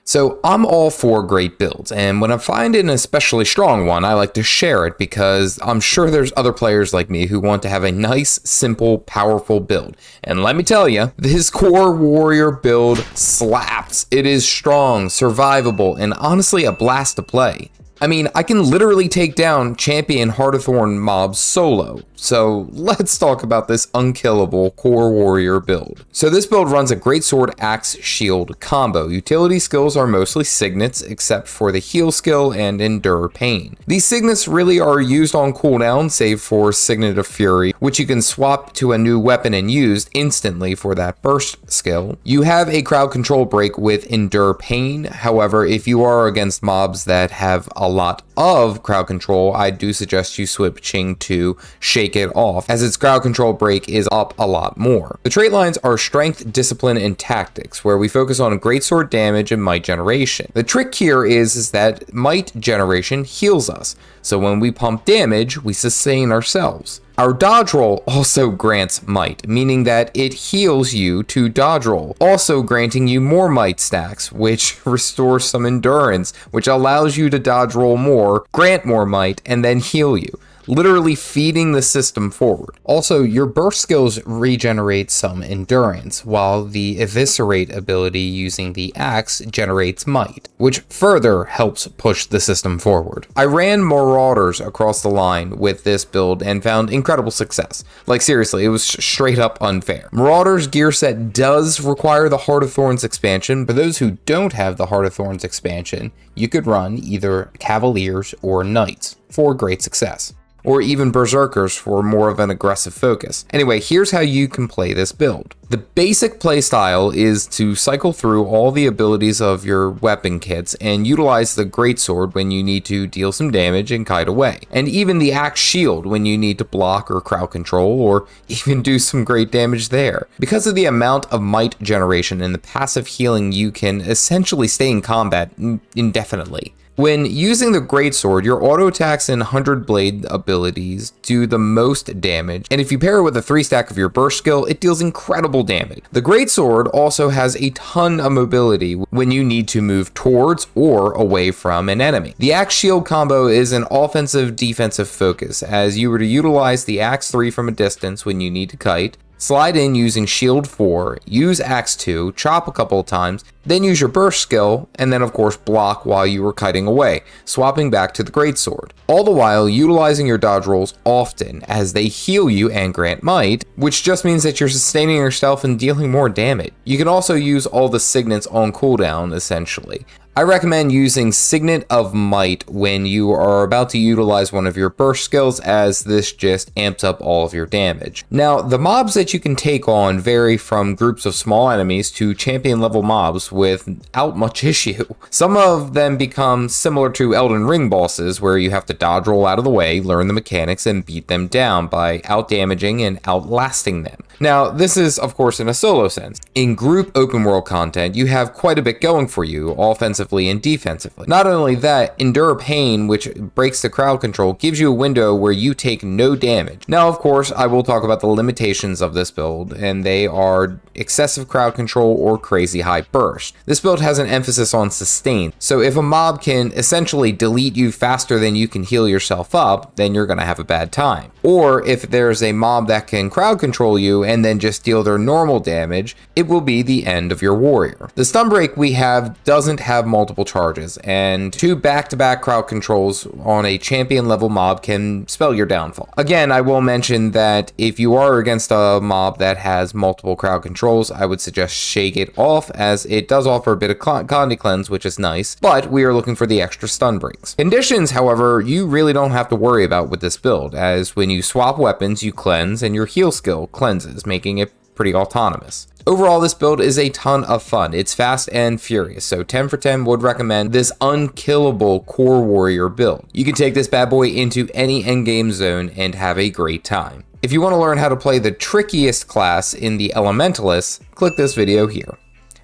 So I'm all for great builds, and when I find an especially strong one, I like to share it because I'm sure there's other players like me who want to have a nice, simple, powerful build. And let me tell you, this core warrior build slaps. It is strong, survivable, and honestly a blast to play. I mean, I can literally take down champion Heart of Thorne mobs solo. So let's talk about this unkillable core warrior build. So this build runs a greatsword axe shield combo. Utility skills are mostly signets except for the heal skill and endure pain. These signets really are used on cooldown save for Signet of Fury, which you can swap to a new weapon and use instantly for that burst skill. You have a crowd control break with endure pain. However, if you are against mobs that have a lot of crowd control, I do suggest you switching to Shake It Off, as its crowd control break is up a lot more. The trait lines are strength, discipline, and tactics, where we focus on greatsword damage and might generation. The trick here is that might generation heals us, so when we pump damage, we sustain ourselves. Our dodge roll also grants might, meaning that it heals you to dodge roll, also granting you more might stacks, which restores some endurance, which allows you to dodge roll more, grant more might, and then heal you, literally feeding the system forward. Also, your burst skills regenerate some endurance, while the eviscerate ability using the axe generates might, which further helps push the system forward. I ran Marauders across the line with this build and found incredible success. Like seriously, it was straight up unfair. Marauders gear set does require the Heart of Thorns expansion, but those who don't have the Heart of Thorns expansion, you could run either Cavaliers or Knights for great success, or even Berserkers for more of an aggressive focus. Anyway, here's how you can play this build. The basic playstyle is to cycle through all the abilities of your weapon kits and utilize the greatsword when you need to deal some damage and kite away, and even the axe shield when you need to block or crowd control, or even do some great damage there. Because of the amount of might generation and the passive healing, you can essentially stay in combat indefinitely. When using the greatsword, your auto attacks and 100 blade abilities do the most damage, and if you pair it with a 3-stack of your burst skill, it deals incredible damage. The greatsword also has a ton of mobility when you need to move towards or away from an enemy. The axe shield combo is an offensive defensive focus, as you were to utilize the axe 3 from a distance when you need to kite, slide in using shield 4, use axe 2, chop a couple of times, then use your burst skill, and then of course block while you were kiting away, swapping back to the greatsword. All the while utilizing your dodge rolls often, as they heal you and grant might, which just means that you're sustaining yourself and dealing more damage. You can also use all the signets on cooldown essentially. I recommend using Signet of Might when you are about to utilize one of your burst skills, as this just amps up all of your damage. Now, the mobs that you can take on vary from groups of small enemies to champion level mobs without much issue. Some of them become similar to Elden Ring bosses, where you have to dodge roll out of the way, learn the mechanics, and beat them down by outdamaging and outlasting them. Now, this is of course in a solo sense. In group open world content, you have quite a bit going for you, offensively and defensively. Not only that, Endure Pain, which breaks the crowd control, gives you a window where you take no damage. Now, of course, I will talk about the limitations of this build, and they are excessive crowd control or crazy high burst. This build has an emphasis on sustain, so if a mob can essentially delete you faster than you can heal yourself up, then you're gonna have a bad time. Or if there's a mob that can crowd control you and then just deal their normal damage, it will be the end of your warrior. The stun break we have doesn't have multiple charges, and 2 back-to-back crowd controls on a champion level mob can spell your downfall. Again, I will mention that if you are against a mob that has multiple crowd controls, I would suggest Shake It Off, as it does offer a bit of Condi Cleanse, which is nice, but we are looking for the extra stun breaks. Conditions, however, you really don't have to worry about with this build, as when you swap weapons, you cleanse, and your heal skill cleanses, making it pretty autonomous. Overall, this build is a ton of fun. It's fast and furious, so 10 for 10 would recommend this unkillable core warrior build. You can take this bad boy into any endgame zone and have a great time. If you want to learn how to play the trickiest class in the Elementalist, click this video here.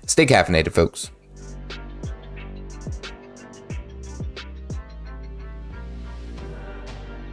Stay caffeinated, folks.